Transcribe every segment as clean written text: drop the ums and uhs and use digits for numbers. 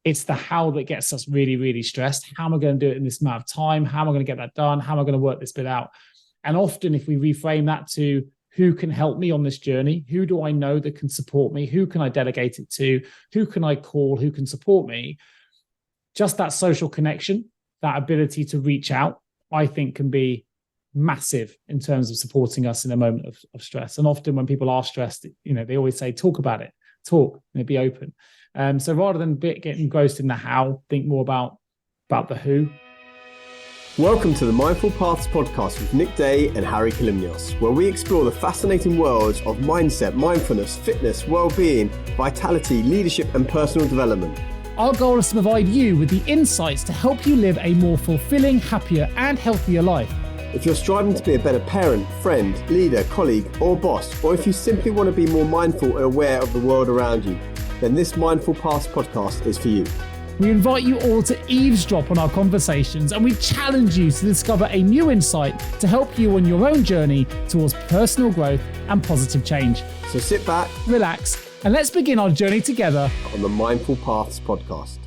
It's the how that gets us really, really stressed. How am I going to do it in this amount of time? How am I going to get that done? How am I going to work this bit out? And often if we reframe that to who can help me on this journey, who do I know that can support me? Who can I delegate it to? Who can I call? Who can support me? Just that social connection, that ability to reach out, I think can be massive in terms of supporting us in a moment of stress. And often when people are stressed, they always say, talk about it, talk, be open. So rather than getting engrossed in the how, think more about the who. Welcome to the Mindful Paths podcast with Nick Day and Hari Kalymnios, where we explore the fascinating worlds of mindset, mindfulness, fitness, well-being, vitality, leadership, and personal development. Our goal is to provide you with the insights to help you live a more fulfilling, happier, and healthier life. If you're striving to be a better parent, friend, leader, colleague, or boss, or if you simply want to be more mindful and aware of the world around you, then this Mindful Paths podcast is for you. We invite you all to eavesdrop on our conversations, and we challenge you to discover a new insight to help you on your own journey towards personal growth and positive change. So sit back, relax, and let's begin our journey together on the Mindful Paths podcast.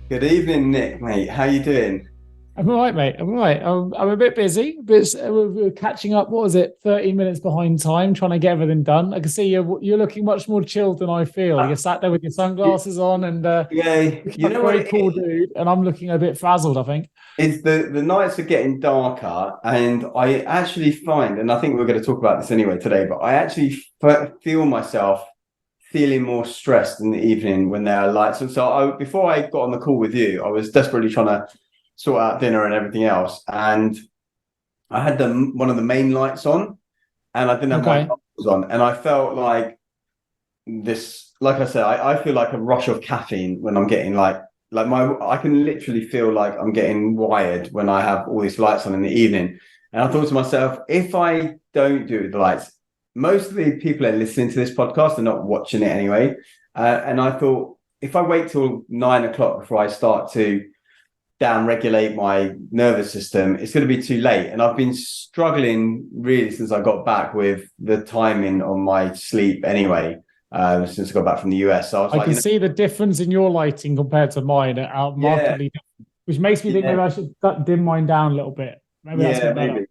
Good evening, Nick, mate. How you doing? I'm all right, mate. I'm all right. I'm a bit busy. We're catching up. What was it? 13 minutes behind time, trying to get everything done. I can see you're looking much more chilled than I feel. You're sat there with your sunglasses on, and you know very cool dude. And I'm looking a bit frazzled, I think. It's the nights are getting darker, and I actually find, and I think we're going to talk about this anyway today, but I actually feel myself feeling more stressed in the evening when there are lights. And so before I got on the call with you, I was desperately trying to sort out dinner and everything else, and I had one of the main lights on, and I didn't have my glasses on, and I felt like this. Like I said, I feel like a rush of caffeine when I'm getting I can literally feel like I'm getting wired when I have all these lights on in the evening. And I thought to myself, if I don't do the lights, most of the people that are listening to this podcast are not watching it anyway. And I thought, if I wait till 9 o'clock before I start to down-regulate my nervous system, it's going to be too late. And I've been struggling really since I got back with the timing on my sleep anyway, since I got back from the US. So I can see the difference in your lighting compared to mine, markedly different, which makes me think maybe I should dim mine down a little bit. Maybe that's better. Maybe.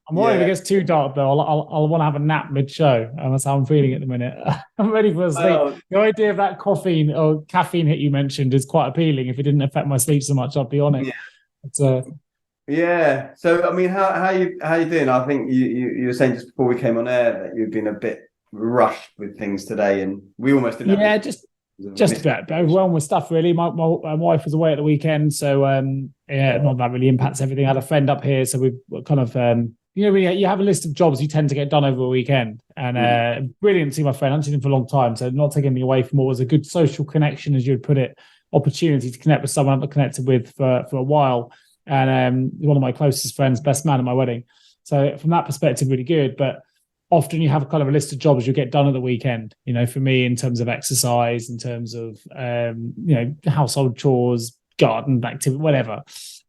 I'm worried if it gets too dark, though. I'll want to have a nap mid-show, and that's how I'm feeling at the minute. I'm ready for a sleep. The idea of that caffeine hit you mentioned is quite appealing. If it didn't affect my sleep so much, I'd be on it. Yeah. So, I mean, how you doing? I think you were saying just before we came on air that you've been a bit rushed with things today, and we almost didn't. Yeah, just a bit overwhelmed with stuff, really. My wife was away at the weekend, so not that really impacts everything. I had a friend up here, so we've kind of. You have a list of jobs you tend to get done over a weekend, and brilliant to see my friend. I haven't seen him for a long time, so not taking anything away from what was a good social connection, as you would put it, opportunity to connect with someone I've not connected with for a while, and one of my closest friends, best man at my wedding. So from that perspective, really good. But often you have kind of a list of jobs you get done at the weekend. For me, in terms of exercise, in terms of household chores, garden activity, whatever.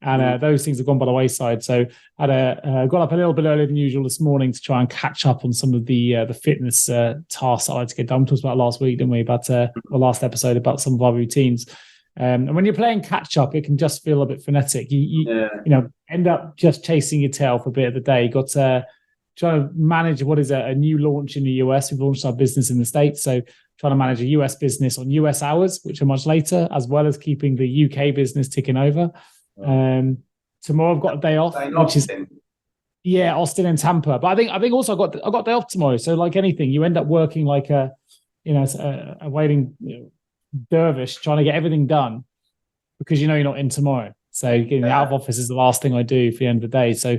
And those things have gone by the wayside. So I got up a little bit earlier than usual this morning to try and catch up on some of the fitness tasks I had to get done. We talked about last week, didn't we? About the last episode about some of our routines. And when you're playing catch up, it can just feel a bit frenetic. You end up just chasing your tail for a bit of the day. You got to try to manage what is a new launch in the US. We've launched our business in the States, so trying to manage a US business on US hours, which are much later, as well as keeping the UK business ticking over. Tomorrow I've got a day off, which is Austin and Tampa. But I think also I got a day off tomorrow. So like anything, you end up working like a waiting dervish, trying to get everything done because you're not in tomorrow. So getting out of office is the last thing I do for the end of the day. So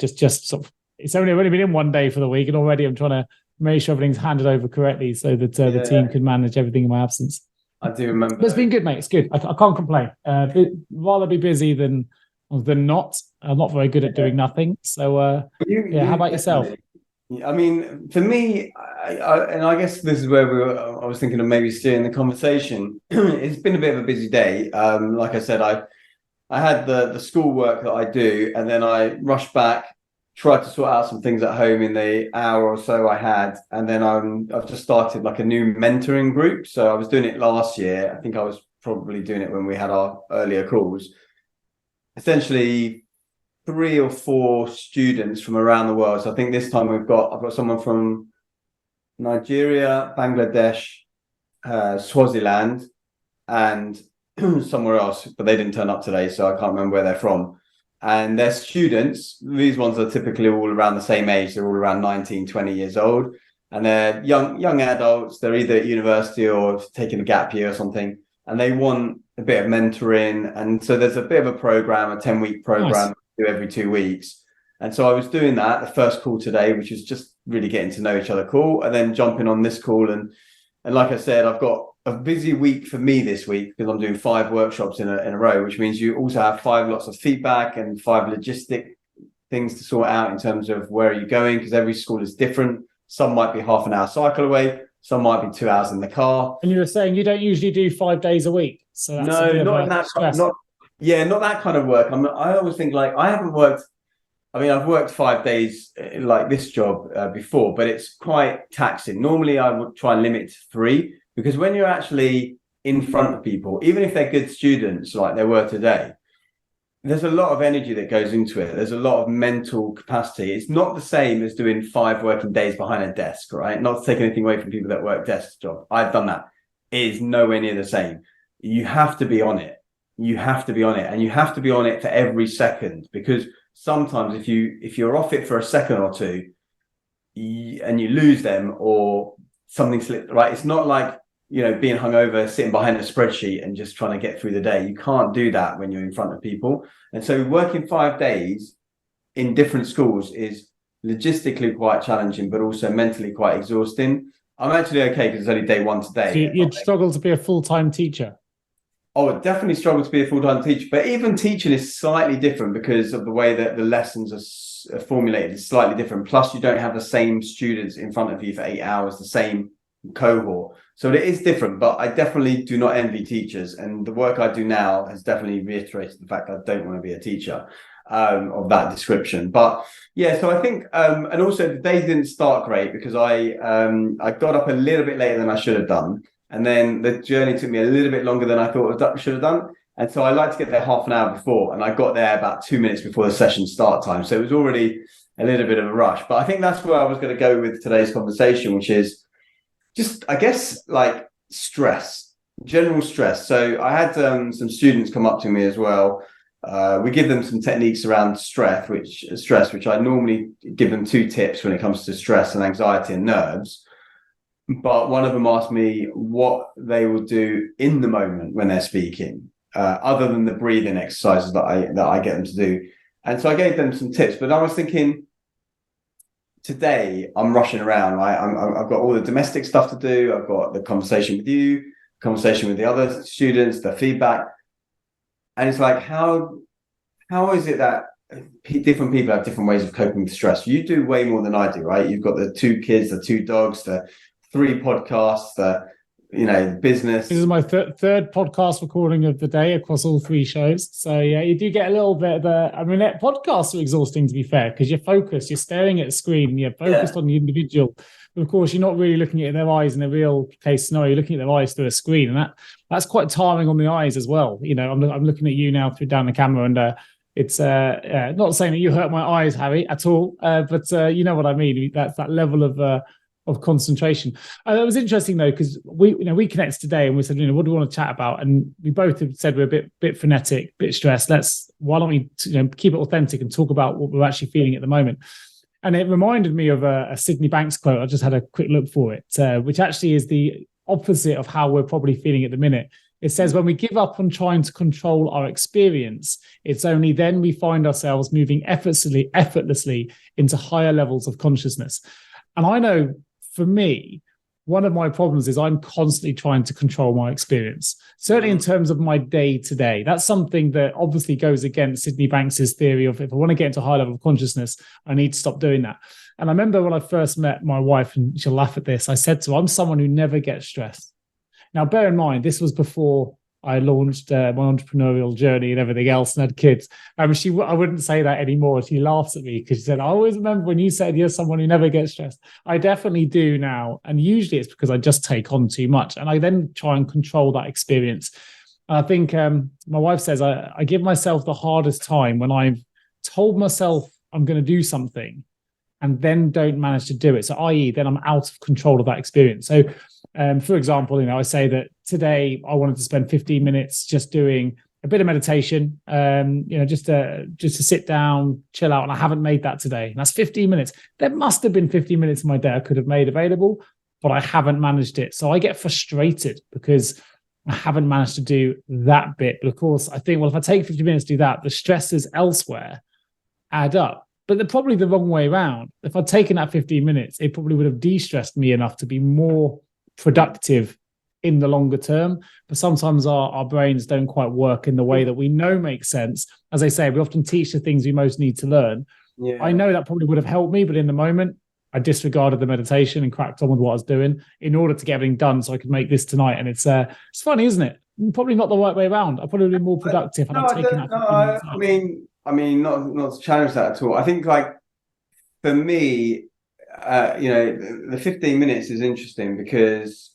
just sort of, I've only been in one day for the week, and already I'm trying to make sure everything's handed over correctly so that the team can manage everything in my absence. I do remember. But it's been good, mate. It's good. I can't complain. Rather be busy than not. I'm not very good at doing nothing. So, how about yourself? I mean, for me, I guess this is where I was thinking of maybe steering the conversation. It's been a bit of a busy day. Like I said, I had the school work that I do, and then I rushed back, tried to sort out some things at home in the hour or so I had, and then I've just started like a new mentoring group. So I was doing it last year. I think I was probably doing it when we had our earlier calls. Essentially 3 or 4 students from around the world. So I think this time I've got someone from Nigeria, Bangladesh, Swaziland, and somewhere else, but they didn't turn up today, so I can't remember where they're from. And they're students. These ones are typically all around the same age. They're all around 19, 20 years old. And they're young adults. They're either at university or taking a gap year or something. And they want a bit of mentoring. And so there's a bit of a program, a 10-week program, nice, do every 2 weeks. And so I was doing that, the first call today, which is just really getting to know each other cool, and then jumping on this call. And like I said, I've got a busy week for me this week because I'm doing 5 workshops in a row, which means you also have 5 lots of feedback and 5 logistic things to sort out in terms of where are you going, because every school is different. Some might be half an hour cycle away, some might be 2 hours in the car. And you were saying you don't usually do 5 days a week, so that's no, not in that stress. Not that kind of work. I always think like I haven't worked. I mean, I've worked 5 days like this job before, but it's quite taxing. Normally, I would try and limit to 3. Because when you're actually in front of people, even if they're good students like they were today, there's a lot of energy that goes into it. There's a lot of mental capacity. It's not the same as doing 5 working days behind a desk, right? Not to take anything away from people that work desk job. I've done that. It is nowhere near the same. You have to be on it. You have to be on it. And you have to be on it for every second, because sometimes if you're off it for a second or two and you lose them or something slipped, right? It's not like, being hungover, sitting behind a spreadsheet and just trying to get through the day. You can't do that when you're in front of people. And so working 5 days in different schools is logistically quite challenging, but also mentally quite exhausting. I'm actually okay because it's only day 1 today. So you'd struggle to be a full-time teacher? I would definitely struggle to be a full-time teacher, but even teaching is slightly different because of the way that the lessons are formulated is slightly different. Plus, you don't have the same students in front of you for 8 hours, the same cohort. So it is different, but I definitely do not envy teachers. And the work I do now has definitely reiterated the fact that I don't want to be a teacher of that description. But yeah, so I think, and also the day didn't start great because I got up a little bit later than I should have done. And then the journey took me a little bit longer than I thought I should have done. And so I like to get there half an hour before, and I got there about 2 minutes before the session start time. So it was already a little bit of a rush. But I think that's where I was going to go with today's conversation, which is just, I guess, like stress, general stress. So I had some students come up to me as well. We give them some techniques around stress, which I normally give them 2 tips when it comes to stress and anxiety and nerves. But one of them asked me what they will do in the moment when they're speaking, other than the breathing exercises that I get them to do. And so I gave them some tips, but I was thinking, today I'm rushing around, right? I've got all the domestic stuff to do. I've got the conversation with you, conversation with the other students, the feedback. And it's like, how is it that different people have different ways of coping with stress? You do way more than I do, right? You've got the 2 kids, the 2 dogs, the 3 podcasts, the business. This is my third podcast recording of the day across all 3 shows. So yeah, you do get a little bit of podcasts are exhausting, to be fair, because you're focused, you're staring at a screen, you're focused on the individual. But of course, you're not really looking at their eyes in a real case scenario. You're looking at their eyes through a screen, and that's quite tiring on the eyes as well. I'm looking at you now down the camera, and it's not saying that you hurt my eyes, Harry, at all, but you know what I mean. That's that level of concentration. It was interesting though, because we connected today and we said, what do we want to chat about? And we both have said we're a bit frenetic, a bit stressed. Why don't we keep it authentic and talk about what we're actually feeling at the moment? And it reminded me of a Sydney Banks quote. I just had a quick look for it, which actually is the opposite of how we're probably feeling at the minute. It says, when we give up on trying to control our experience, it's only then we find ourselves moving effortlessly into higher levels of consciousness. And I know, for me, one of my problems is I'm constantly trying to control my experience, certainly in terms of my day to day. That's something that obviously goes against Sydney Banks's theory of, if I want to get into a high level of consciousness, I need to stop doing that. And I remember when I first met my wife, and she'll laugh at this, I said to her, I'm someone who never gets stressed. Now, bear in mind, this was before I launched my entrepreneurial journey and everything else and had kids. I wouldn't say that anymore. She laughs at me because she said, I always remember when you said you're someone who never gets stressed. I definitely do now. And usually it's because I just take on too much. And I then try and control that experience. I think my wife says I give myself the hardest time when I've told myself I'm going to do something and then don't manage to do it. So, i.e., then I'm out of control of that experience. So, for example, I say that today I wanted to spend 15 minutes just doing a bit of meditation, just to sit down, chill out, and I haven't made that today. And that's 15 minutes. There must have been 15 minutes in my day I could have made available, but I haven't managed it. So I get frustrated because I haven't managed to do that bit. But of course, I think, well, if I take 50 minutes to do that, the stresses elsewhere add up. But they're probably the wrong way around. If I'd taken that 15 minutes, it probably would have de-stressed me enough to be more productive in the longer term. But sometimes our brains don't quite work in the way that we know makes sense. As I say, we often teach the things we most need to learn. Yeah. I know that probably would have helped me, but in the moment, I disregarded the meditation and cracked on with what I was doing in order to get everything done so I could make this tonight. And it's funny, isn't it? Probably not the right way around. I probably would have been more productive had I taken that. I mean, not to challenge that at all. I think, like, for me, the 15 minutes is interesting because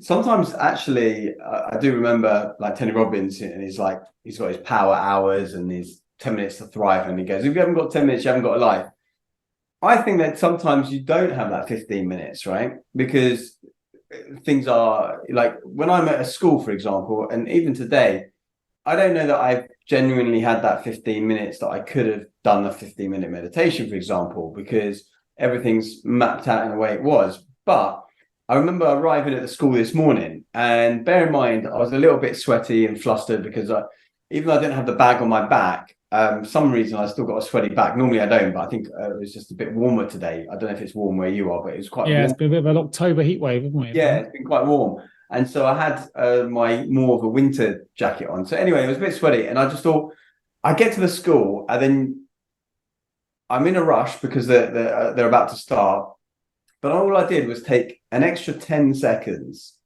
sometimes actually I do remember, like, Tony Robbins, and he's got his power hours and his 10 minutes to thrive, and he goes, if you haven't got 10 minutes, you haven't got a life. I think that sometimes you don't have that 15 minutes, right? Because things are, like, when I'm at a school, for example, and even today, I don't know that I've genuinely had that 15 minutes that I could have done a 15-minute meditation, for example, because everything's mapped out in the way it was. But I remember arriving at the school this morning, and bear in mind, I was a little bit sweaty and flustered because even though I didn't have the bag on my back, some reason I still got a sweaty back. Normally I don't, but I think it was just a bit warmer today. I don't know if it's warm where you are, but it was quite warm. It's been a bit of an October heat wave, hasn't it? Yeah, it's been quite warm. And so I had my more of a winter jacket on. So anyway, it was a bit sweaty. And I just thought, I get to the school and then I'm in a rush because they're about to start. But all I did was take an extra 10 seconds,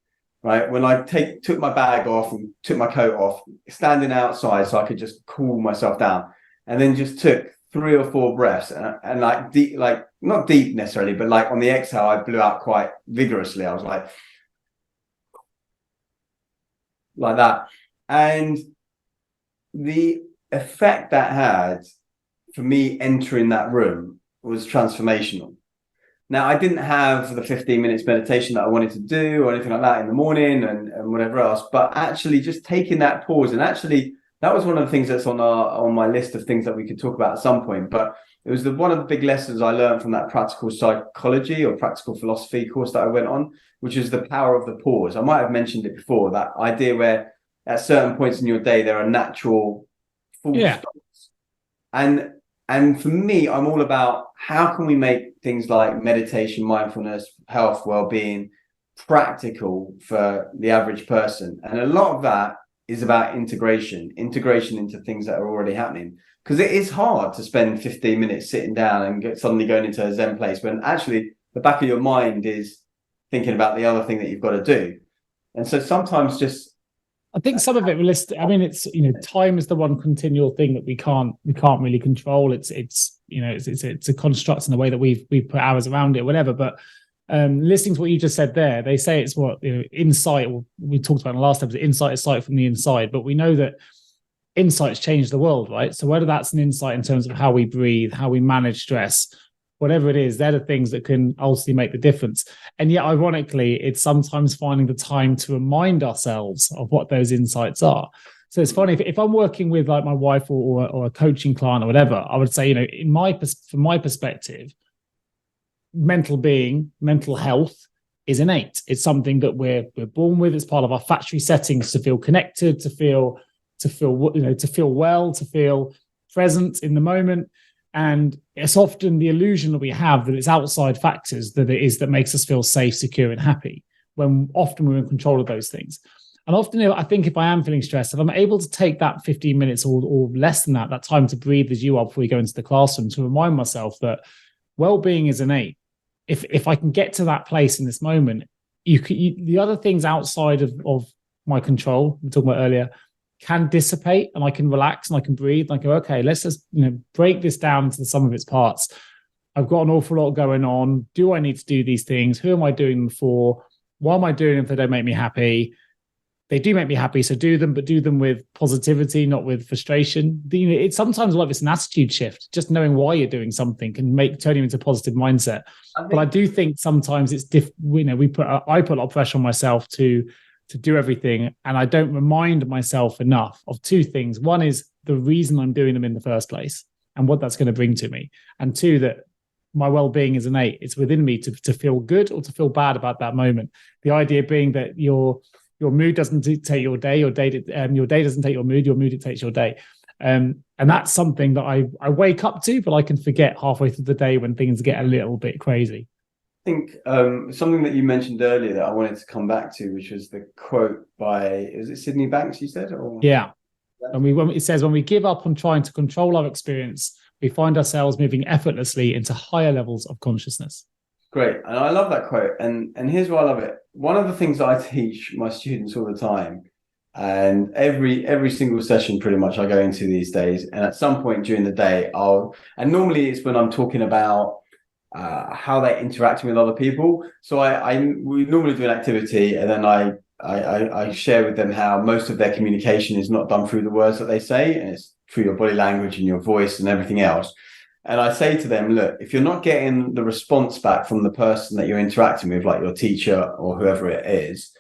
right? When I took my bag off and took my coat off, standing outside so I could just cool myself down. And then just took 3 or 4 breaths and like deep, like not deep necessarily, but like on the exhale, I blew out quite vigorously. I was like that. And the effect that had for me entering that room was transformational. Now, I didn't have the 15 minutes meditation that I wanted to do or anything like that in the morning and whatever else, but actually just taking that pause, and actually that was one of the things that's on my list of things that we could talk about at some point. But it was one of the big lessons I learned from that practical psychology or practical philosophy course that I went on, which is the power of the pause. I might have mentioned it before, that idea where at certain points in your day, there are natural full stops. And for me, I'm all about how can we make things like meditation, mindfulness, health, well-being practical for the average person. And a lot of that is about integration into things that are already happening. Because it is hard to spend 15 minutes sitting down and suddenly going into a Zen place when actually the back of your mind is thinking about the other thing that you've got to do. And so sometimes I think some of it realistic. I mean, it's time is the one continual thing that we can't really control. It's a construct in the way that we've put hours around it, whatever. But listening to what you just said there, they say it's insight. We talked about in the last episode. Insight is sight from the inside, but we know that insights change the world, right? So whether that's an insight in terms of how we breathe, how we manage stress, whatever it is, they're the things that can ultimately make the difference. And yet, ironically, it's sometimes finding the time to remind ourselves of what those insights are. So it's funny, if I'm working with like my wife or a coaching client or whatever, I would say, from my perspective, mental health is innate. It's something that we're born with. It's part of our factory settings to feel connected, to feel well, to feel present in the moment. And it's often the illusion that we have that it's outside factors that makes us feel safe, secure, and happy, when often we're in control of those things. And often, I think if I am feeling stressed, if I'm able to take that 15 minutes or less than that time to breathe as you are before you go into the classroom, to remind myself that well-being is innate. If I can get to that place in this moment, the other things outside of my control, we were talking about earlier, can dissipate, and I can relax and I can breathe. And I go, okay, let's just break this down to the sum of its parts. I've got an awful lot going on. Do I need to do these things? Who am I doing them for? Why am I doing them if they don't make me happy? they do make me happy, so do them, but do them with positivity, not with frustration. It's sometimes like it's an attitude shift. Just knowing why you're doing something can turn you into a positive mindset. But I do think sometimes it's I put a lot of pressure on myself to do everything, and I don't remind myself enough of two things. One is the reason I'm doing them in the first place and what that's going to bring to me, and two, that my well-being is innate. It's within me to feel good or to feel bad about that moment. The idea being that your mood doesn't dictate your day, your day doesn't take your mood dictates your day. And that's something that I wake up to, but I can forget halfway through the day when things get a little bit crazy. I think something that you mentioned earlier that I wanted to come back to, which was the quote by, is it Sydney Banks you said? Or? Yeah. And it says, when we give up on trying to control our experience, we find ourselves moving effortlessly into higher levels of consciousness. Great. And I love that quote. And here's why I love it. One of the things I teach my students all the time, and every single session pretty much I go into these days, and at some point during the day and normally it's when I'm talking about how they're interacting with other people. So we normally do an activity, and then I share with them how most of their communication is not done through the words that they say, and it's through your body language and your voice and everything else. And I say to them, look, if you're not getting the response back from the person that you're interacting with, like your teacher or whoever it is,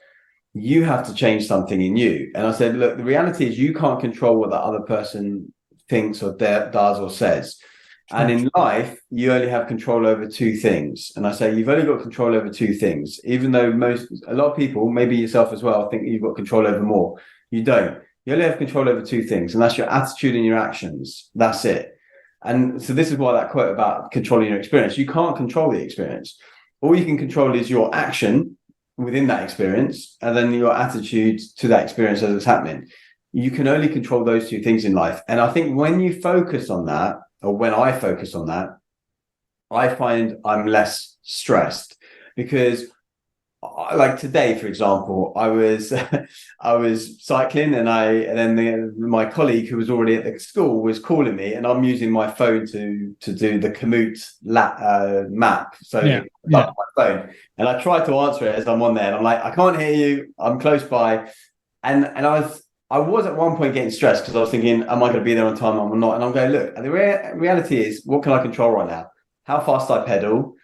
you have to change something in you. And I said, look, the reality is you can't control what that other person thinks or does or says. And in life, you only have control over two things. And I say, you've only got control over two things, even though a lot of people, maybe yourself as well, think you've got control over more. You don't. You only have control over two things, and that's your attitude and your actions. That's it. And so this is why that quote about controlling your experience, you can't control the experience. All you can control is your action within that experience, and then your attitude to that experience as it's happening. You can only control those two things in life. And I think when you focus on that, or when I focus on that, I find I'm less stressed, because like today, for example, I was cycling, and then my colleague who was already at the school was calling me, and I'm using my phone to do the commute map. So my phone, and I tried to answer it as I'm on there, and I'm like, I can't hear you. I'm close by, and I was at one point getting stressed because I was thinking, am I going to be there on time or not? And I'm going, look, the reality is, what can I control right now? How fast I pedal.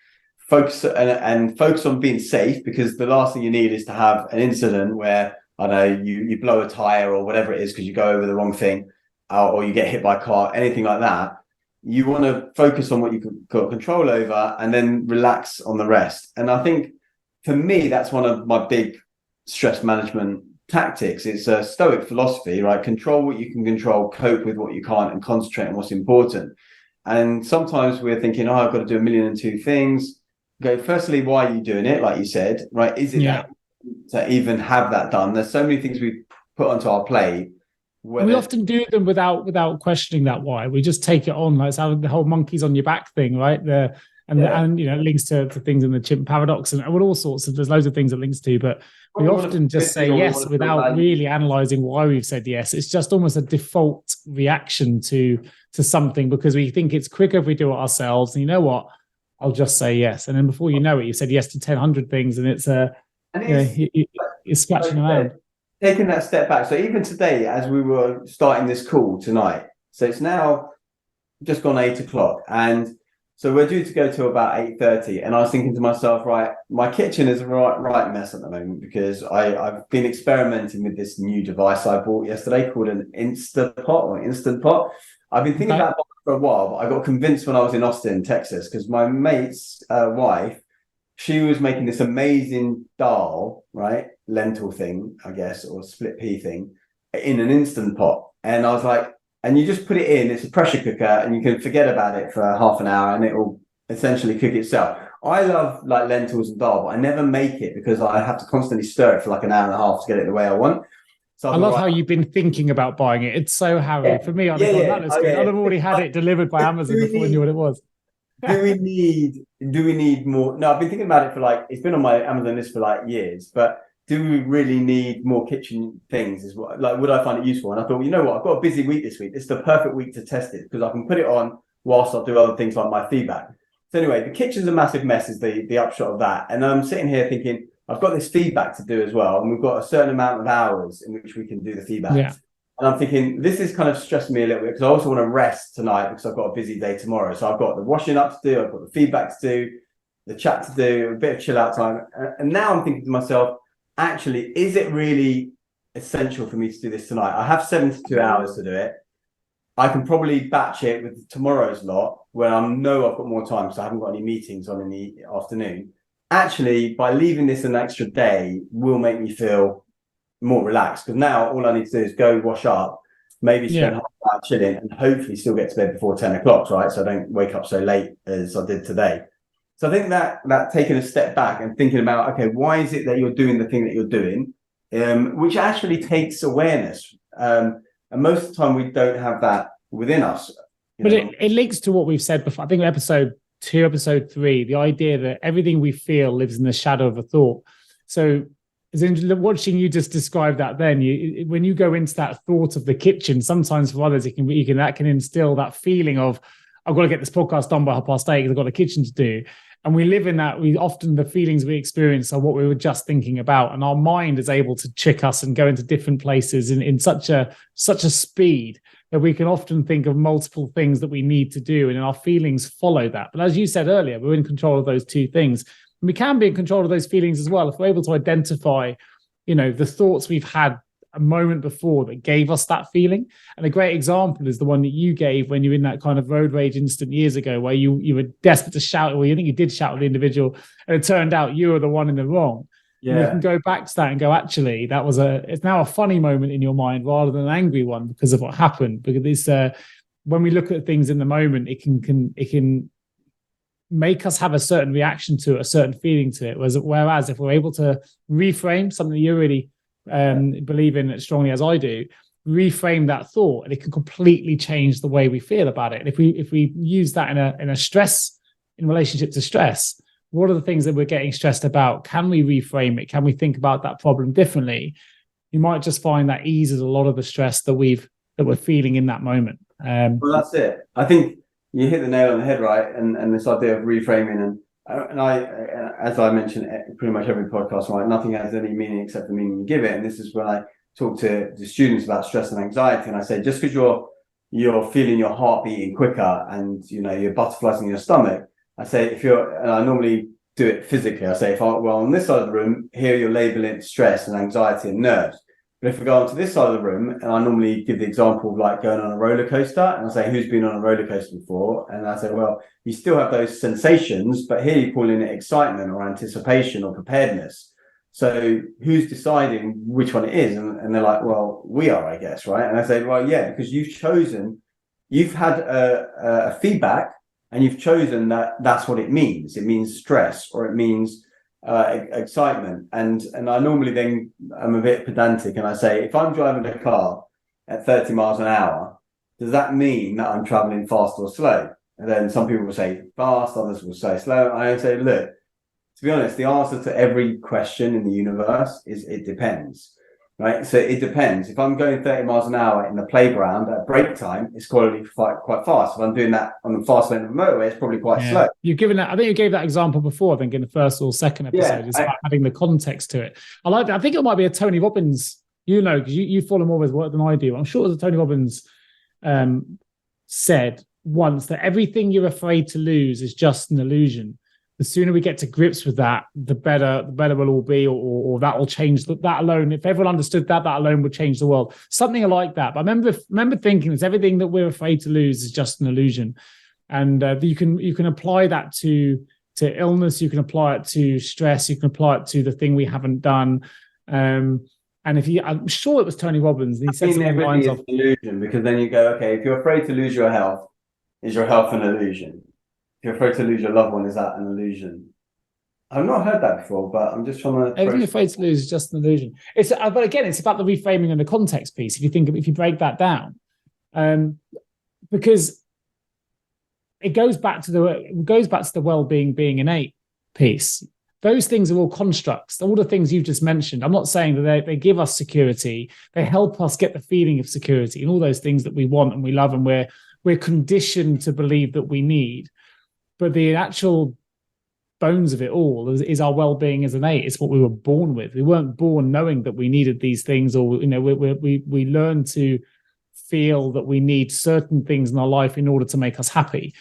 Focus on being safe, because the last thing you need is to have an incident where, I know, you blow a tire or whatever it is because you go over the wrong thing, or you get hit by a car, anything like that. You want to focus on what you've got control over, and then relax on the rest. And I think for me, that's one of my big stress management tactics. It's a Stoic philosophy, right? Control what you can control, cope with what you can't, and concentrate on what's important. And sometimes we're thinking, I've got to do a million and two things. Go, firstly, why are you doing it? Like you said, right? Is it that to even have that done? There's so many things we put onto our plate. We often do them without questioning that why. We just take it on. Like it's how the whole monkeys on your back thing, right? And you know, it links to things in the chimp paradox and all sorts of, there's loads of things it links to, but we often just say yes without really analyzing why we've said yes. It's just almost a default reaction to something, because we think it's quicker if we do it ourselves. And you know what? I'll just say yes. And then before you know it, you said yes to 1,000 things, and it's you're scratching around. Taking that step back. So even today, as we were starting this call tonight, so it's now just gone 8 o'clock, and so we're due to go to about 8:30. And I was thinking to myself, right, my kitchen is a right mess at the moment, because I've been experimenting with this new device I bought yesterday called an Instant Pot. I've been thinking about it for a while, but I got convinced when I was in Austin, Texas, because my mate's wife, she was making this amazing dal, right? Lentil thing, I guess, or split pea thing, in an Instant Pot. And I was like, and you just put it in, it's a pressure cooker, and you can forget about it for half an hour and it will essentially cook itself. I love like lentils and dal, but I never make it because I have to constantly stir it for like an hour and a half to get it the way I want. So I love how you've been thinking about buying it. It's so Harry. For me, I'd have good. I'd have already had it delivered by Amazon before I knew what it was. Do we need more? No, I've been thinking about it for like, it's been on my Amazon list for like years, but do we really need more kitchen things? Is what, like, would I find it useful? And I thought, you know what, I've got a busy week this week. It's the perfect week to test it, because I can put it on whilst I do other things like my feedback. So anyway, the kitchen's a massive mess is the upshot of that. And I'm sitting here thinking, I've got this feedback to do as well, and we've got a certain amount of hours in which we can do the feedback. Yeah. And I'm thinking, this is kind of stressing me a little bit because I also want to rest tonight because I've got a busy day tomorrow. So I've got the washing up to do, I've got the feedback to do, the chat to do, a bit of chill out time. And now I'm thinking to myself, actually, is it really essential for me to do this tonight? I have 72 hours to do it. I can probably batch it with tomorrow's lot where I know I've got more time because I haven't got any meetings on in the afternoon. Actually, by leaving this an extra day will make me feel more relaxed because now all I need to do is go wash up, maybe spend half an hour chilling, and hopefully still get to bed before 10 o'clock, right? So I don't wake up so late as I did today. So I think that taking a step back and thinking about, okay, why is it that you're doing the thing that you're doing, which actually takes awareness. And most of the time we don't have that within us. But it links to what we've said before. I think episode 2, episode 3, the idea that everything we feel lives in the shadow of a thought. So as in watching you just describe that, then when you go into that thought of the kitchen, sometimes for others that can instill that feeling of, I've got to get this podcast done by 8:30 because I've got a kitchen to do. And we live in that. We often, the feelings we experience are what we were just thinking about, and our mind is able to trick us and go into different places in such a speed that we can often think of multiple things that we need to do, and our feelings follow that. But as you said earlier, we're in control of those two things. And we can be in control of those feelings as well if we're able to identify, the thoughts we've had a moment before that gave us that feeling. And a great example is the one that you gave when you were in that kind of road rage incident years ago, where you were desperate to shout, or you think you did shout at the individual, and it turned out you were the one in the wrong. Yeah. And you can go back to that and go, actually, it's now a funny moment in your mind rather than an angry one because of what happened. Because it's when we look at things in the moment, it can make us have a certain reaction to it, a certain feeling to it. Whereas if we're able to reframe something that you really believe in as strongly as I do, reframe that thought, and it can completely change the way we feel about it. And if we use that in relationship to stress, what are the things that we're getting stressed about? Can we reframe it? Can we think about that problem differently? You might just find that eases a lot of the stress that we're feeling in that moment. Well, that's it. I think you hit the nail on the head, right? And this idea of reframing, and I, as I mentioned, pretty much every podcast, right? Nothing has any meaning except the meaning you give it. And this is when I talk to the students about stress and anxiety, and I say, just because you're feeling your heart beating quicker and your butterflies in your stomach, I say, and I normally do it physically. I say, on this side of the room, here you're labeling stress and anxiety and nerves. But if we go onto this side of the room, and I normally give the example of like going on a roller coaster, and I say, who's been on a roller coaster before? And I say, well, you still have those sensations, but here you're calling it excitement or anticipation or preparedness. So who's deciding which one it is? And they're like, well, we are, I guess, right? And I say, well, yeah, because you've had a feedback, and you've chosen that's what it means. It means stress, or it means excitement. And I normally then I'm a bit pedantic, and I say, if I'm driving a car at 30 miles an hour, does that mean that I'm traveling fast or slow? And then some people will say fast, others will say slow. I say, look, to be honest, the answer to every question in the universe is it depends, right? So it depends. If I'm going 30 miles an hour in the playground at break time, it's quite fast. If I'm doing that on the fast lane of the motorway, it's probably quite slow. You've given that. I think you gave that example before. I think in the first or second episode, it's about adding the context to it. I like that. I think it might be a Tony Robbins. Because you follow more with work than I do. I'm sure it was a Tony Robbins said once that everything you're afraid to lose is just an illusion. The sooner we get to grips with that, the better we'll all be, or that will change. That alone, if everyone understood that alone would change the world. Something like that. But I remember thinking that everything that we're afraid to lose is just an illusion, and you can apply that to illness. You can apply it to stress. You can apply it to the thing we haven't done. And I'm sure it was Tony Robbins. And he said something lines of illusion, because then you go, okay, if you're afraid to lose your health, is your health an illusion? If you're afraid to lose your loved one, is that an illusion? I've not heard that before, but I'm just trying to. Everything you're afraid to lose is just an illusion. But again, it's about the reframing and the context piece. If you break that down, because it goes back to the well-being being innate piece. Those things are all constructs. All the things you've just mentioned. I'm not saying that they give us security. They help us get the feeling of security and all those things that we want and we love and we're conditioned to believe that we need. But the actual bones of it all is our well-being as innate. It's what we were born with. We weren't born knowing that we needed these things, or we learn to feel that we need certain things in our life in order to make us happy.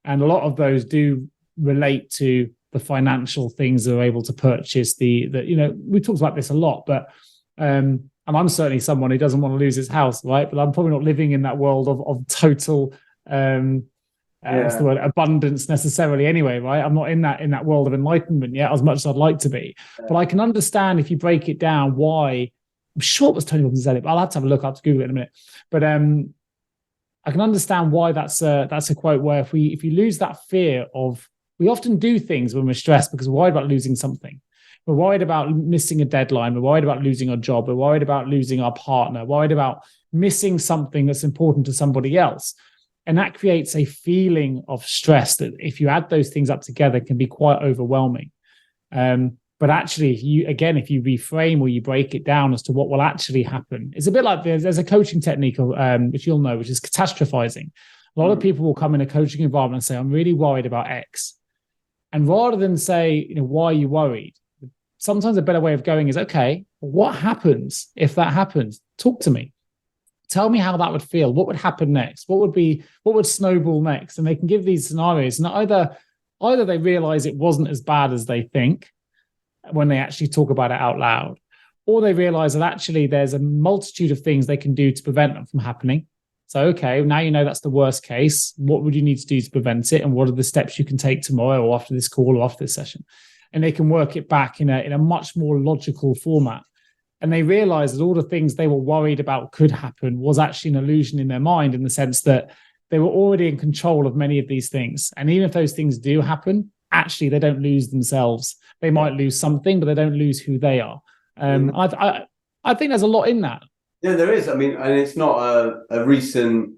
And a lot of those do relate to the financial things that are able to purchase we talked about this a lot, but and I'm certainly someone who doesn't want to lose his house, right? But I'm probably not living in that world of total what's the word, abundance necessarily anyway, right? I'm not in that world of enlightenment yet, as much as I'd like to be. But I can understand, if you break it down, why. I'm sure it was Tony Robbins said it, but I'll have to have a look. I'll have to Google it in a minute. But I can understand why that's a quote where if you lose that fear of, we often do things when we're stressed because we're worried about losing something. We're worried about missing a deadline. We're worried about losing our job. We're worried about losing our partner. Worried about missing something that's important to somebody else. And that creates a feeling of stress that, if you add those things up together, can be quite overwhelming. But actually, if you reframe or you break it down as to what will actually happen, it's a bit like there's a coaching technique, which you'll know, which is catastrophizing. A lot of people will come in a coaching environment and say, I'm really worried about X. And rather than say, why are you worried? Sometimes a better way of going is, okay, what happens if that happens? Talk to me. Tell me how that would feel. What would happen next? What would snowball next? And they can give these scenarios. And either they realize it wasn't as bad as they think when they actually talk about it out loud, or they realize that actually there's a multitude of things they can do to prevent them from happening. So, okay, now you know that's the worst case. What would you need to do to prevent it? And what are the steps you can take tomorrow or after this call or after this session? And they can work it back in a much more logical format. And they realize that all the things they were worried about could happen was actually an illusion in their mind, in the sense that they were already in control of many of these things. And even if those things do happen, actually, they don't lose themselves. They might lose something, but they don't lose who they are. I think there's a lot in that. Yeah, there is. I mean, and it's not a recent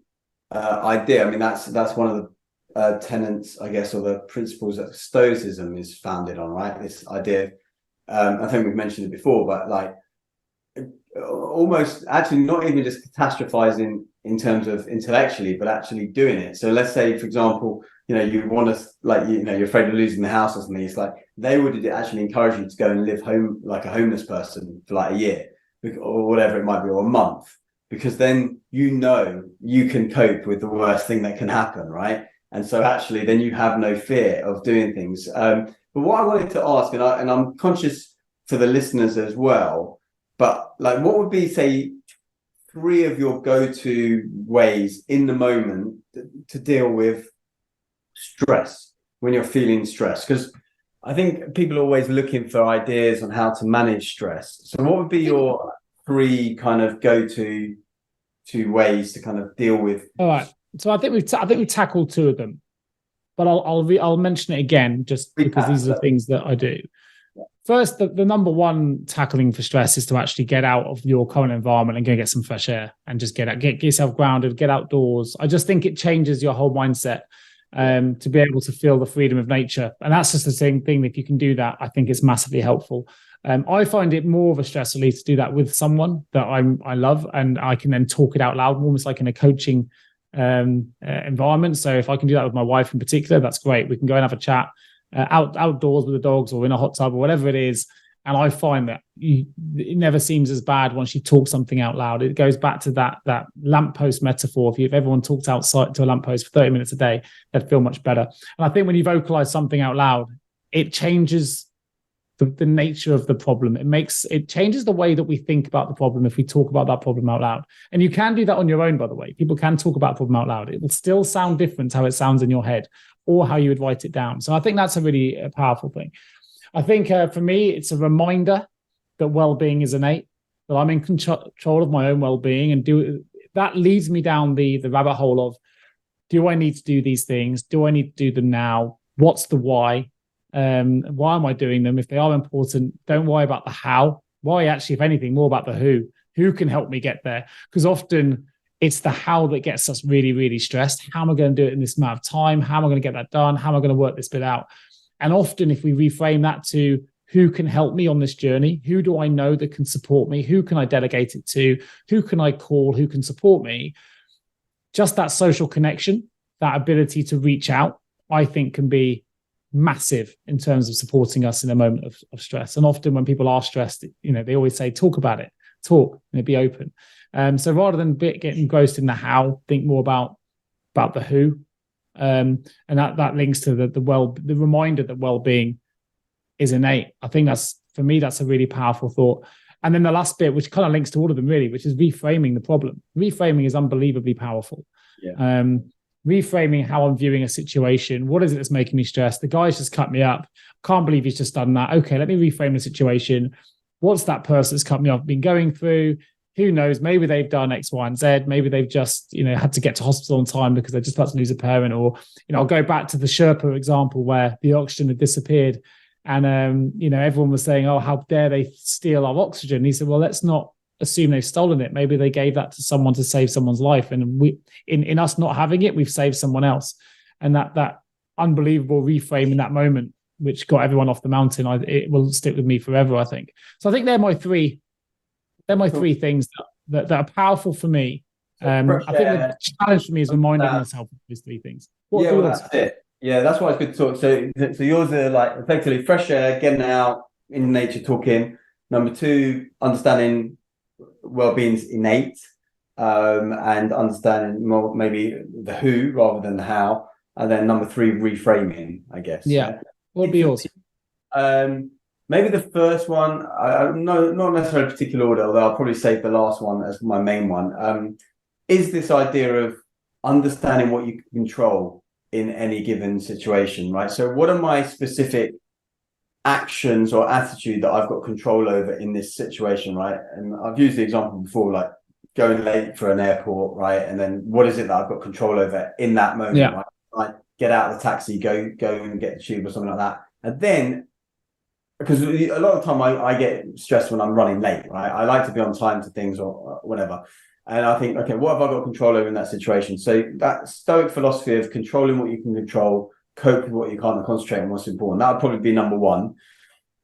idea. I mean, that's one of the tenets, I guess, or the principles that Stoicism is founded on, right? This idea, I think we've mentioned it before, but like almost actually not even just catastrophizing in terms of intellectually, but actually doing it. So let's say, for example, you want to, like, you're afraid of losing the house or something. It's like they would actually encourage you to go and live home like a homeless person for like a year or whatever it might be, or a month, because then you can cope with the worst thing that can happen, right? And so actually then you have no fear of doing things. But what I wanted to ask, and I'm conscious to the listeners as well, but like, what would be, say, 3 of your go-to ways in the moment to deal with stress when you're feeling stressed? Because I think people are always looking for ideas on how to manage stress. So what would be your 3 kind of go-to ways to kind of deal with? All right. So I think we've tackled 2 of them, but I'll mention it again just because these are the things that I do. First, the number one tackling for stress is to actually get out of your current environment and go get some fresh air and just get yourself grounded, get outdoors. I just think it changes your whole mindset to be able to feel the freedom of nature. And that's just the same thing. If you can do that, I think it's massively helpful. I find it more of a stress relief to do that with someone that I love, and I can then talk it out loud, almost like in a coaching environment. So if I can do that with my wife in particular, that's great. We can go and have a chat outdoors with the dogs or in a hot tub or whatever it is. And I find that it never seems as bad once you talk something out loud. It goes back to that lamppost metaphor. If everyone talked outside to a lamppost for 30 minutes a day, they'd feel much better. And I think when you vocalize something out loud, it changes the nature of the problem. It changes the way that we think about the problem if we talk about that problem out loud. And you can do that on your own, by the way. People can talk about a problem out loud. It will still sound different how it sounds in your head or how you would write it down. So I think that's a really powerful thing. I think for me, it's a reminder that well-being is innate, that I'm in control of my own well-being, and that leads me down the rabbit hole of, do I need to do these things? Do I need to do them now? What's the why? Why am I doing them? If they are important, don't worry about the how. Worry actually, if anything, more about the who. Who can help me get there? Because often it's the how that gets us really, really stressed. How am I going to do it in this amount of time? How am I going to get that done? How am I going to work this bit out? And often if we reframe that to who can help me on this journey, who do I know that can support me? Who can I delegate it to? Who can I call? Who can support me? Just that social connection, that ability to reach out, I think can be massive in terms of supporting us in a moment of stress. And often when people are stressed, they always say, talk about it, be open. So rather than getting engrossed in the how, think more about the who. And that links to the reminder that well-being is innate. I think for me, that's a really powerful thought. And then the last bit, which kind of links to all of them really, which is reframing the problem. Reframing is unbelievably powerful. Yeah. Reframing how I'm viewing a situation. What is it that's making me stressed? The guy's just cut me up. Can't believe he's just done that. Okay, let me reframe the situation. What's that person that's cut me off been going through? Who knows? Maybe they've done X, Y, and Z. Maybe they've just, had to get to hospital on time because they're just about to lose a parent. Or, I'll go back to the Sherpa example where the oxygen had disappeared. And, everyone was saying, oh, how dare they steal our oxygen? And he said, well, let's not assume they've stolen it. Maybe they gave that to someone to save someone's life. And we, in us not having it, we've saved someone else. And that unbelievable reframe in that moment, which got everyone off the mountain, it will stick with me forever, I think. So I think they're my three things that are powerful for me. I think the challenge for me is reminding myself of these three things. That's it. Yeah, that's why it's good to talk. So yours are like effectively fresh air, getting out in nature, talking. Number 2, understanding well-being's innate, and understanding more maybe the who rather than the how. And then number 3, reframing, I guess. Yeah. What would be yours? Maybe the first one, no, not necessarily a particular order, although I'll probably save the last one as my main one, is this idea of understanding what you can control in any given situation, right? So what are my specific actions or attitude that I've got control over in this situation, right? And I've used the example before, like going late for an airport, right? And then what is it that I've got control over in that moment, right? Like get out of the taxi, go and get the tube or something like that. And then, because a lot of the time I get stressed when I'm running late, right? I like to be on time to things or whatever. And I think, okay, what have I got control over in that situation? So that Stoic philosophy of controlling what you can control, cope with what you can't, and concentrate on what's important. That would probably be number 1.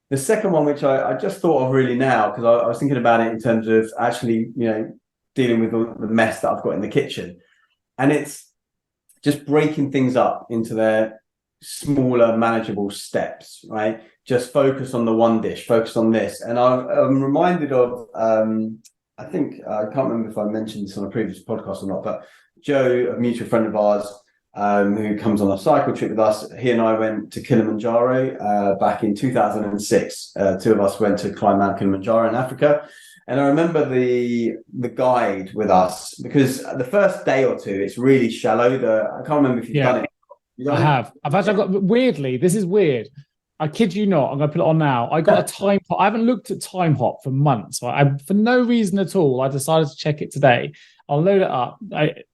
The second one, which I just thought of really now, because I was thinking about it in terms of actually, dealing with all the mess that I've got in the kitchen. And it's just breaking things up into their smaller, manageable steps, right? Just focus on the one dish, focus on this. And I'm reminded of, I think, I can't remember if I mentioned this on a previous podcast or not, but Joe, a mutual friend of ours, who comes on a cycle trip with us, he and I went to Kilimanjaro back in 2006. 2 of us went to climb Mount Kilimanjaro in Africa. And I remember the guide with us, because the first day or two, it's really shallow. I can't remember if you've done it. I have. I've got, weirdly, this is weird. I kid you not, I'm going to put it on now. I got a time hop. I haven't looked at time hop for months. Right? For no reason at all, I decided to check it today. I'll load it up.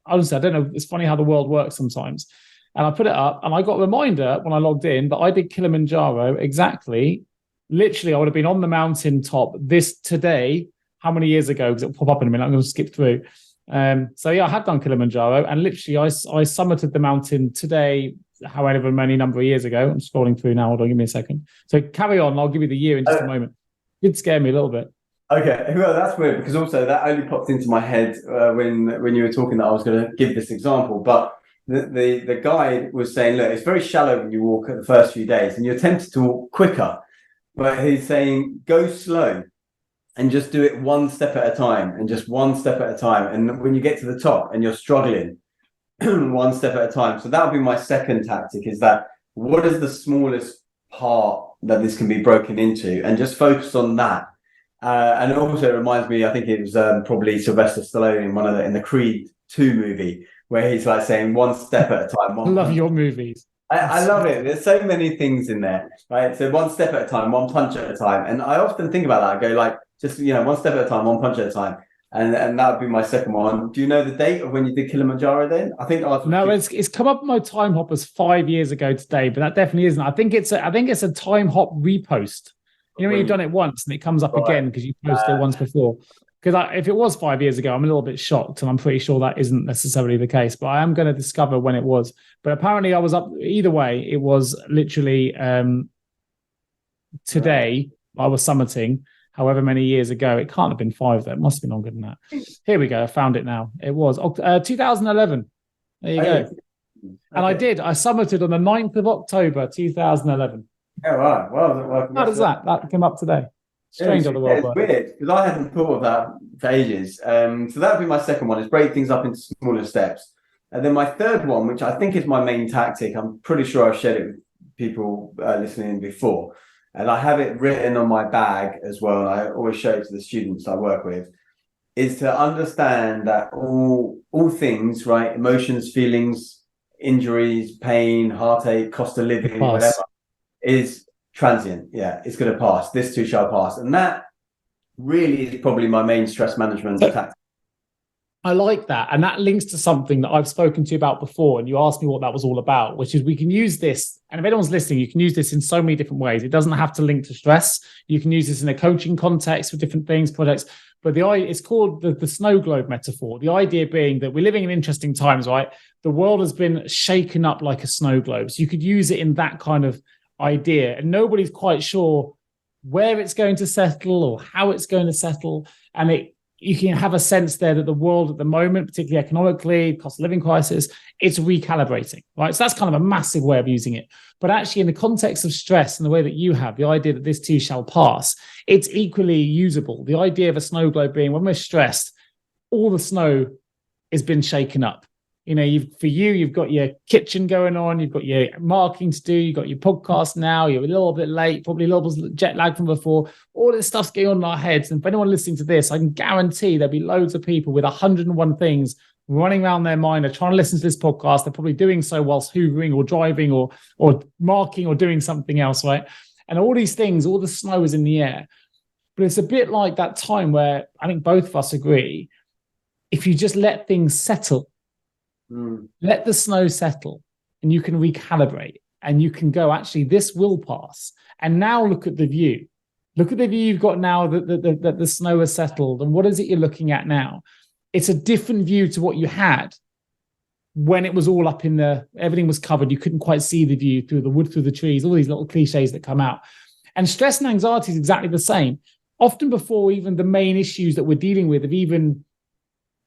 Honestly, I don't know. It's funny how the world works sometimes. And I put it up, and I got a reminder when I logged in that I did Kilimanjaro exactly. Literally, I would have been on the mountain top today. How many years ago? Because it'll pop up in a minute. I'm going to skip through. So yeah, I had done Kilimanjaro, and literally I summited the mountain today, however many number of years ago. I'm scrolling through now. Hold on, give me a second. So carry on. I'll give you the year in just a moment. It did scare me a little bit. Okay, well, that's weird, because also that only popped into my head when you were talking that I was going to give this example. But the guide was saying, look, it's very shallow when you walk at the first few days, and you're tempted to walk quicker. But he's saying, go slow and just do it one step at a time, and just one step at a time. And when you get to the top and you're struggling, one step at a time. So that would be my second tactic, is that what is the smallest part that this can be broken into, and just focus on that. And also it reminds me, I think it was probably Sylvester Stallone in the Creed 2 movie, where he's like saying one step at a time. I love your movies. I love it. There's so many things in there, right? So one step at a time, one punch at a time. And I often think about that. I go like, just, one step at a time, one punch at a time. And that would be my second one. Do you know the date of when you did Kilimanjaro then? I think it's come up on my time hop as 5 years ago today, but that definitely isn't. I think it's a time hop repost. When you've done it once and it comes up again because you posted it once before. Because if it was 5 years ago, I'm a little bit shocked, and I'm pretty sure that isn't necessarily the case. But I am going to discover when it was. But apparently I was up. Either way, it was literally today. I was summiting. However many years ago, it can't have been 5 though. It must have been longer than that. Here we go. I found it now. It was 2011. There you go. And I did. I summited on the 9th of October, 2011. Yeah, right. Well, How does that? That came up today. Strange on the world. It's weird because I hadn't thought of that for ages. So that would be my second one, is break things up into smaller steps. And then my third one, which I think is my main tactic, I'm pretty sure I've shared it with people listening before. And I have it written on my bag as well. And I always show it to the students I work with, is to understand that all things, right? Emotions, feelings, injuries, pain, heartache, cost of living, whatever, is transient. Yeah, it's going to pass. This too shall pass. And that really is probably my main stress management tactic. I like that. And that links to something that I've spoken to you about before. And you asked me what that was all about, which is we can use this. And if anyone's listening, you can use this in so many different ways. It doesn't have to link to stress. You can use this in a coaching context with different things, projects. But it's called the snow globe metaphor. The idea being that we're living in interesting times, right? The world has been shaken up like a snow globe. So you could use it in that kind of idea. And nobody's quite sure where it's going to settle or how it's going to settle. And you can have a sense there that the world at the moment, particularly economically, cost of living crisis, it's recalibrating, right? So that's kind of a massive way of using it. But actually in the context of stress and the way that you have, the idea that this too shall pass, it's equally usable. The idea of a snow globe being when we're stressed, all the snow has been shaken up. You know, you've got your kitchen going on, you've got your marketing to do, you've got your podcast now, you're a little bit late, probably a little bit jet lag from before. All this stuff's going on in our heads. And for anyone listening to this, I can guarantee there'll be loads of people with 101 things running around their mind. They're trying to listen to this podcast. They're probably doing so whilst hoovering or driving or marking or doing something else, right? And all these things, all the snow is in the air. But it's a bit like that time where I think both of us agree, if you just let things settle, let the snow settle, and you can recalibrate and you can go, actually, this will pass. And now look at the view. Look at the view you've got now that the snow has settled. And what is it you're looking at now? It's a different view to what you had when it was all up in everything was covered. You couldn't quite see the view through the wood, through the trees, all these little cliches that come out. And stress and anxiety is exactly the same. Often before even the main issues that we're dealing with have even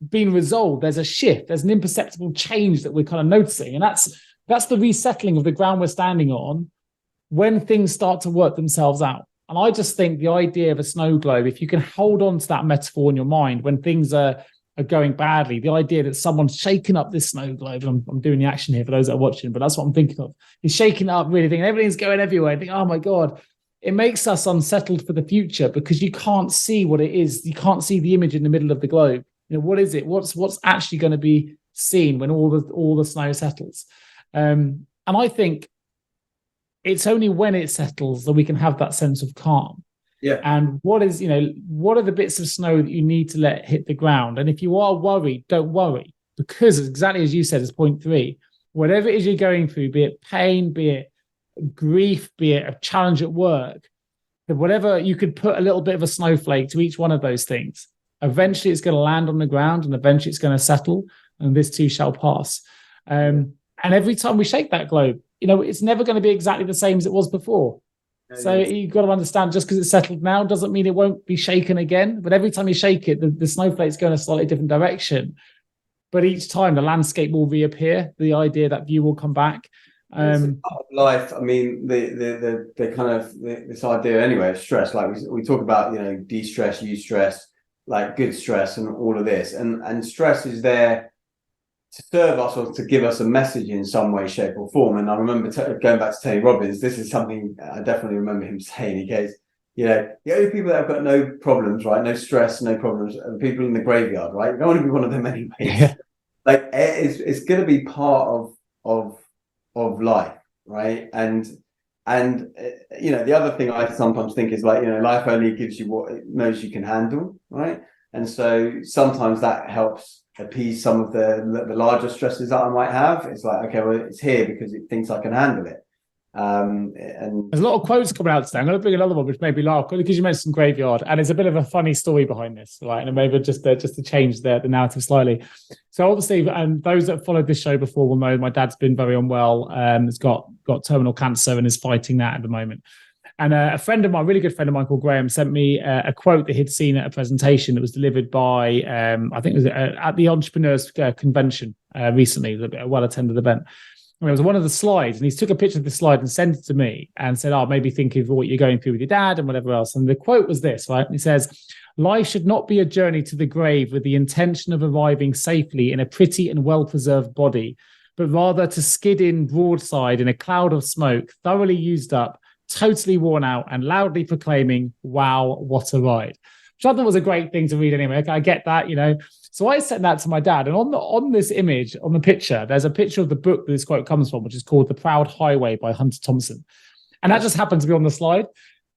been resolved, there's a shift, there's an imperceptible change that we're kind of noticing. And that's the resettling of the ground we're standing on when things start to work themselves out. And I just think the idea of a snow globe, if you can hold on to that metaphor in your mind when things are going badly, the idea that someone's shaking up this snow globe, and I'm doing the action here for those that are watching, but that's what I'm thinking of. He's shaking it up, really thinking everything's going everywhere. I think, oh my God, it makes us unsettled for the future because you can't see what it is. You can't see the image in the middle of the globe. You know, what is it? What's actually going to be seen when all the snow settles? And I think it's only when it settles that we can have that sense of calm. Yeah. And what are the bits of snow that you need to let hit the ground? And if you are worried, don't worry, because exactly as you said, as point 3, whatever it is you're going through, be it pain, be it grief, be it a challenge at work, whatever, you could put a little bit of a snowflake to each one of those things. Eventually it's going to land on the ground and eventually it's going to settle, and this too shall pass. And every time we shake that globe, it's never going to be exactly the same as it was before. So you've got to understand, just because it's settled now doesn't mean it won't be shaken again. But every time you shake it, the snowflake's going a slightly different direction. But each time the landscape will reappear, the idea that view will come back. Life, I mean, the kind of this idea anyway of stress, like we talk about, de-stress, eustress, like good stress and all of this, and stress is there to serve us or to give us a message in some way, shape or form. And I remember going back to Tony Robbins, this is something I definitely remember him saying. He goes, the only people that have got no problems, right, no stress, no problems, are the people in the graveyard, right? You don't want to be one of them anyway. Yeah. Like it's going to be part of life, right? And the other thing I sometimes think is like, life only gives you what it knows you can handle, right? And so sometimes that helps appease some of the larger stresses that I might have. It's like, okay, well, it's here because it thinks I can handle it. And there's a lot of quotes coming out today. I'm going to bring another one which made me laugh because you mentioned graveyard, and it's a bit of a funny story behind this, right? And maybe just to change the narrative slightly. So obviously, and those that followed this show before will know my dad's been very unwell. He's got terminal cancer and is fighting that at the moment. And a friend of mine, a really good friend of mine called Graham, sent me a quote that he'd seen at a presentation that was delivered by, I think it was at the Entrepreneurs Convention recently. It was a well-attended event. And it was one of the slides, and he took a picture of the slide and sent it to me and said, maybe think of what you're going through with your dad and whatever else. And the quote was this, right? He says, life should not be a journey to the grave with the intention of arriving safely in a pretty and well-preserved body, but rather to skid in broadside in a cloud of smoke, thoroughly used up, totally worn out, and loudly proclaiming, wow, what a ride. Which I thought was a great thing to read anyway. Okay, I get that, So I sent that to my dad, and on this image, on the picture, there's a picture of the book that this quote comes from, which is called The Proud Highway by Hunter Thompson. And that just happened to be on the slide.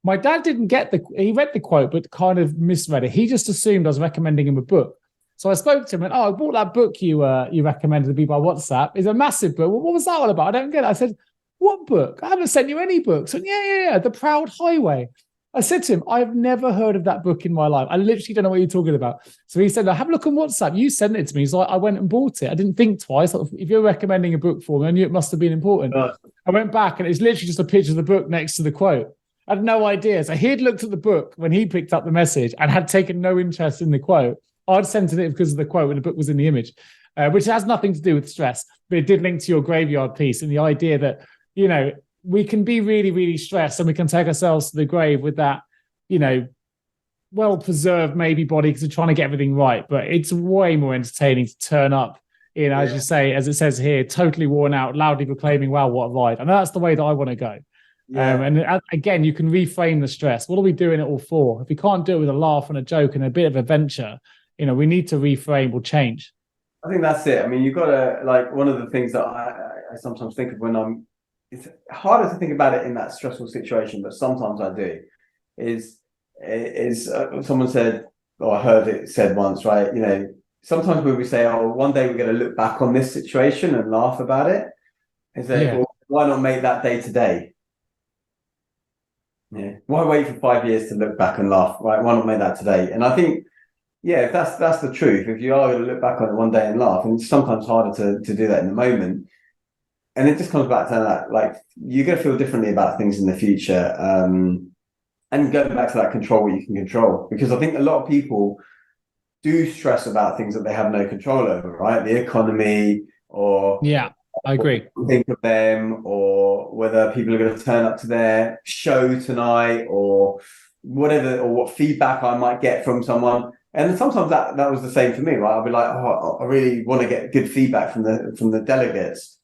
My dad didn't get he read the quote, but kind of misread it. He just assumed I was recommending him a book. So I spoke to him and, I bought that book you recommended to me by WhatsApp. It's a massive book. What was that all about? I don't get it. I said, what book? I haven't sent you any books. So yeah, The Proud Highway. I said to him, I've never heard of that book in my life. I literally don't know what you're talking about. So he said, have a look on WhatsApp. You sent it to me. So I went and bought it. I didn't think twice. If you're recommending a book for me, I knew it must have been important. I went back and it's literally just a picture of the book next to the quote. I had no idea. So he had looked at the book when he picked up the message and had taken no interest in the quote. I'd sent it because of the quote and the book was in the image, which has nothing to do with stress, but it did link to your graveyard piece and the idea that, we can be really, really stressed and we can take ourselves to the grave with that, well-preserved maybe body because we're trying to get everything right. But it's way more entertaining to turn up, as you say, as it says here, totally worn out, loudly proclaiming, wow, what a ride. And that's the way that I want to go. Yeah. And again, you can reframe the stress. What are we doing it all for? If we can't do it with a laugh and a joke and a bit of adventure, we need to reframe or change. I think that's it. I mean, you've got to, one of the things that I sometimes think of when it's harder to think about it in that stressful situation, but sometimes I do, is someone said, or I heard it said once, right? Sometimes when we say, one day we're going to look back on this situation and laugh about it, is that, well, why not make that day today? Yeah. Why wait for 5 years to look back and laugh, right? Why not make that today? And I think, if that's the truth, if you are going to look back on it one day and laugh, and it's sometimes harder to do that in the moment. And it just comes back to that, you're going to feel differently about things in the future. And going back to that, control what you can control. Because I think a lot of people do stress about things that they have no control over, right? The economy or... Yeah, I agree. Think of them, or whether people are going to turn up to their show tonight, or whatever, or what feedback I might get from someone. And sometimes that was the same for me, right? I'll be like, I really want to get good feedback from the delegates.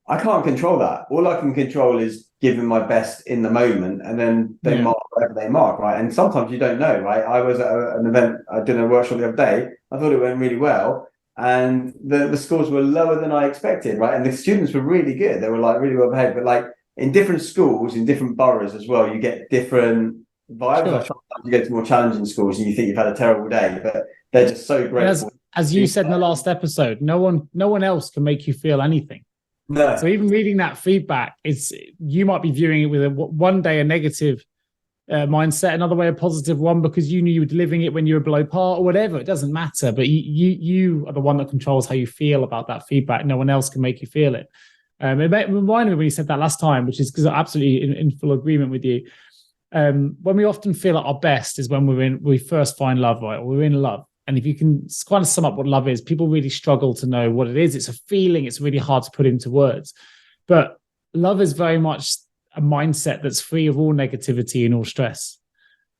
I can't control that. All I can control is giving my best in the moment, and then they mark whatever they mark, right? And sometimes you don't know, right? I was at an event, I did a workshop the other day. I thought it went really well, and the scores were lower than I expected, right? And the students were really good. They were really well behaved, but in different schools, in different boroughs as well, you get different vibes. Sure. Sometimes you get to more challenging schools and you think you've had a terrible day, but they're just so grateful. As you said in the last episode, no one else can make you feel anything. No. So even reading that feedback, you might be viewing it with one day a negative mindset, another way a positive one, because you knew you were delivering it when you were below par or whatever. It doesn't matter, but you are the one that controls how you feel about that feedback. No one else can make you feel it. It reminded me when you said that last time, which is because I'm absolutely in full agreement with you. When we often feel at our best is when we first find love, right? Or we're in love. And if you can kind of sum up what love is, people really struggle to know what it is. It's a feeling. It's really hard to put into words. But love is very much a mindset that's free of all negativity and all stress.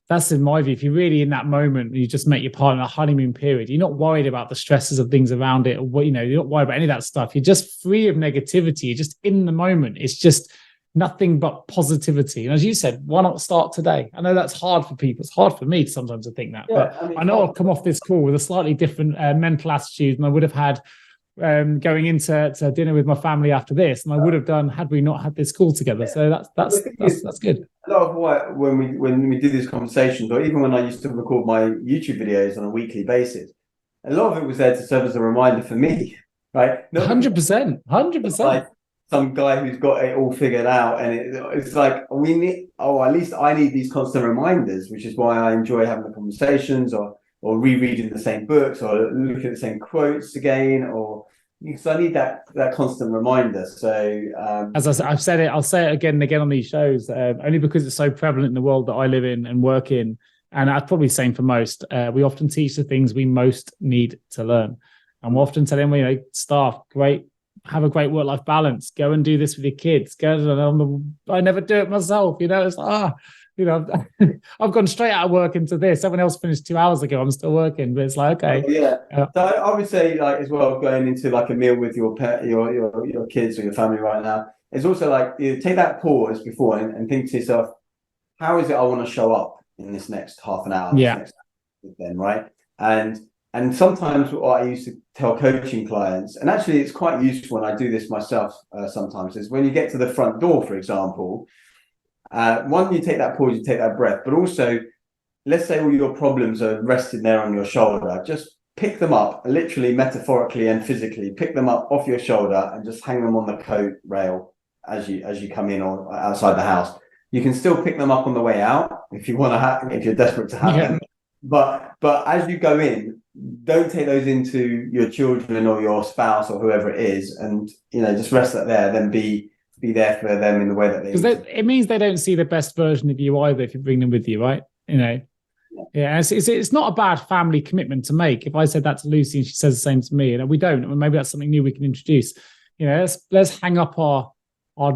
That's in my view. If you're really in that moment, you just met your partner, a honeymoon period, you're not worried about the stresses of things around it, or you're not worried about any of that stuff. You're just free of negativity. You're just in the moment. It's just nothing but positivity. And as you said, why not start today? I know that's hard for people. It's hard for me sometimes to think that, but I know I'll come off this call with a slightly different mental attitude than I would have had going into dinner with my family after this, and I would have done had we not had this call together. So that's good. A lot of what when we do these conversations, or even when I used to record my YouTube videos on a weekly basis, a lot of it was there to serve as a reminder for me, right? 100%. Like some guy who's got it all figured out, and it's like we need. At least I need these constant reminders, which is why I enjoy having the conversations, or rereading the same books, or looking at the same quotes again, or because I need that constant reminder. So as I've said it, I'll say it again and again on these shows, only because it's so prevalent in the world that I live in and work in. And I'd probably same for most. We often teach the things we most need to learn. And we're often telling staff, have a great work-life balance. Go and do this with your kids. I never do it myself. It's I've gone straight out of work into this. Someone else finished 2 hours ago. I'm still working, but it's like, okay. So I would say, like, as well, going into like a meal with your pet, your kids or your family right now, it's also like you take that pause before and think to yourself, how is it I want to show up in this next half an hour? Then, right? And sometimes what I used to tell coaching clients, and actually it's quite useful when I do this myself sometimes, is when you get to the front door, for example, one, you take that pause, you take that breath, but also, let's say all your problems are resting there on your shoulder, just pick them up, literally, metaphorically and physically, pick them up off your shoulder and just hang them on the coat rail as you come in or outside the house. You can still pick them up on the way out if you want to if you're desperate to have them. But as you go in, don't take those into your children or your spouse or whoever it is, and just rest that there. Then be there for them in the way that they. Because it means they don't see the best version of you either if you bring them with you, right? It's not a bad family commitment to make. If I said that to Lucy and she says the same to me, and we don't, and maybe that's something new we can introduce. Let's hang up our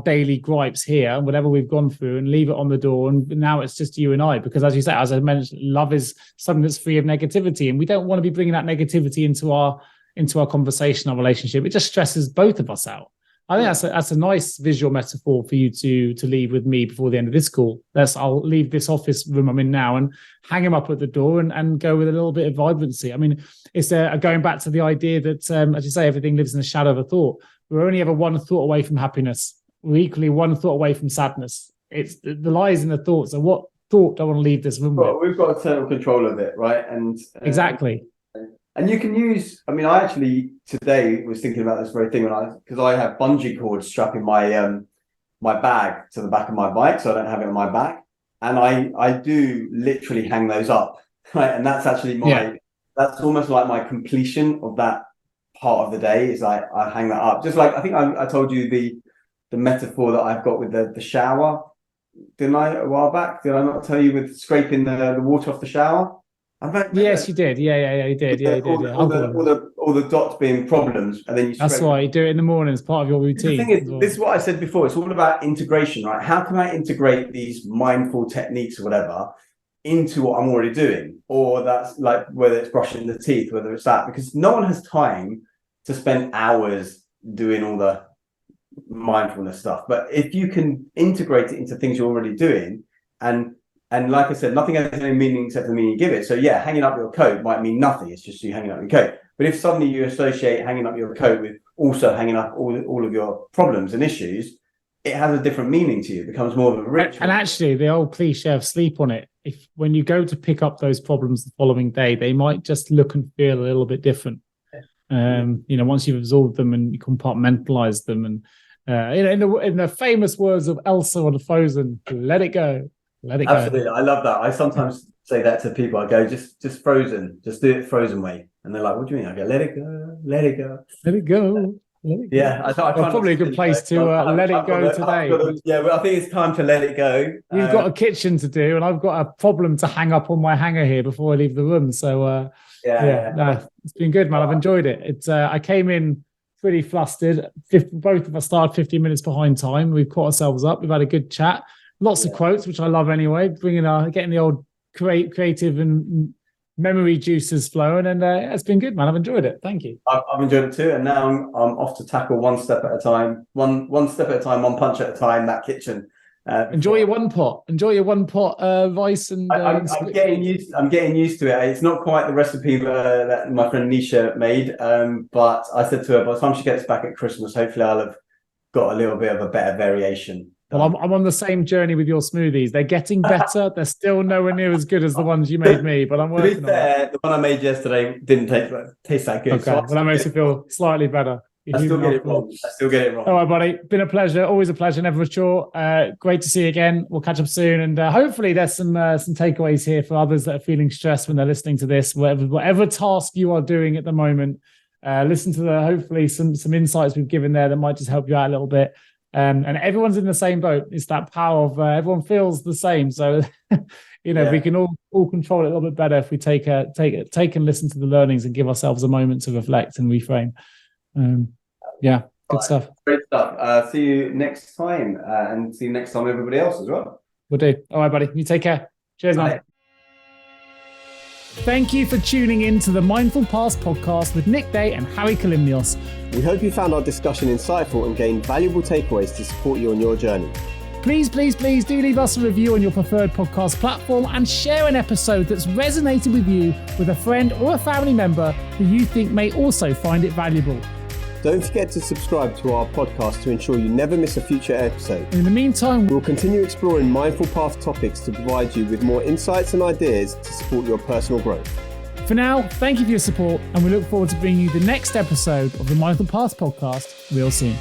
daily gripes here, whatever we've gone through, and leave it on the door. And now it's just you and I, because as you say, as I mentioned, love is something that's free of negativity, and we don't want to be bringing that negativity into our conversation, our relationship. It just stresses both of us out. I think that's a nice visual metaphor for you to leave with me before the end of this call. I'll leave this office room I'm in now and hang him up at the door and go with a little bit of vibrancy. I mean, it's going back to the idea that, as you say, everything lives in the shadow of a thought. We're only ever one thought away from happiness. We're equally one thought away from sadness. It's the lies in the thoughts. So what thought do I want to leave this room with? We've got total control of it, right? And exactly. And you can use, I actually today was thinking about this very thing because I have bungee cords strapping my my bag to the back of my bike, so I don't have it on my back. And I do literally hang those up, right? And that's actually that's almost like my completion of that part of the day is I hang that up. Just like, I think I told you the metaphor that I've got with the shower, didn't I, a while back? Did I not tell you with scraping the water off the shower? Yes, you did. Yeah, you did. Yeah, you did. All the dots being problems, and then you. That's why you do it in the morning as part of your routine. The thing is, this is what I said before. It's all about integration, right? How can I integrate these mindful techniques or whatever into what I'm already doing? Or that's like whether it's brushing the teeth, whether it's that, because no one has time to spend hours doing all the mindfulness stuff. But if you can integrate it into things you're already doing, and like I said, nothing has any meaning except the meaning you give it. So yeah, hanging up your coat might mean nothing. It's just you hanging up your coat. But if suddenly you associate hanging up your coat with also hanging up all of your problems and issues, it has a different meaning to you. It becomes more of a ritual. And actually, the old cliche of sleep on it, when you go to pick up those problems the following day, they might just look and feel a little bit different. Once you've absorbed them and you compartmentalize them, and in the famous words of Elsa on Frozen, let it go. Let it go. Absolutely. I love that. I sometimes say that to people. I go, just Frozen. Just do it Frozen way. And they're like, what do you mean? I go, let it go. Let it go. Let it go. Let it go. Yeah. Probably a good place to let it go today. I think it's time to let it go. You've got a kitchen to do, and I've got a problem to hang up on my hanger here before I leave the room. So, it's been good, man. I've enjoyed it. I came in pretty flustered. Both of us started 15 minutes behind time. We've caught ourselves up. We've had a good chat. Lots of quotes, which I love anyway, getting the old creative and memory juices flowing, and it's been good, man. I've enjoyed it. Thank you. I've enjoyed it too, and now I'm off to tackle one step at a time, one step at a time, one punch at a time. That kitchen. Enjoy your one pot. Enjoy your one pot rice and. I'm getting used to it. It's not quite the recipe that my friend Nisha made, but I said to her, by the time she gets back at Christmas, hopefully I'll have got a little bit of a better variation. Well, I'm on the same journey with your smoothies. They're getting better. They're still nowhere near as good as the ones you made me, but I'm working on it. The one I made yesterday didn't taste that good. Okay, so that makes me feel slightly better. I still get it wrong. All right, buddy. Been a pleasure. Always a pleasure. Never a chore. Great to see you again. We'll catch up soon, and hopefully there's some takeaways here for others that are feeling stressed when they're listening to this. Whatever task you are doing at the moment, Listen to hopefully some insights we've given there that might just help you out a little bit. And everyone's in the same boat. It's that power of everyone feels the same. So, we can all control it a little bit better if we take and listen to the learnings and give ourselves a moment to reflect and reframe. Good stuff. Great stuff. See you next time, and see you next time, everybody else as well. Will do. All right, buddy. You take care. Cheers, man. Thank you for tuning in to the Mindful Past podcast with Nick Day and Hari Kalymnios. We hope you found our discussion insightful and gained valuable takeaways to support you on your journey. Please do leave us a review on your preferred podcast platform and share an episode that's resonated with you with a friend or a family member who you think may also find it valuable. Don't forget to subscribe to our podcast to ensure you never miss a future episode. In the meantime, we'll continue exploring mindful path topics to provide you with more insights and ideas to support your personal growth. For now, thank you for your support, and we look forward to bringing you the next episode of the Mindful Path podcast real soon.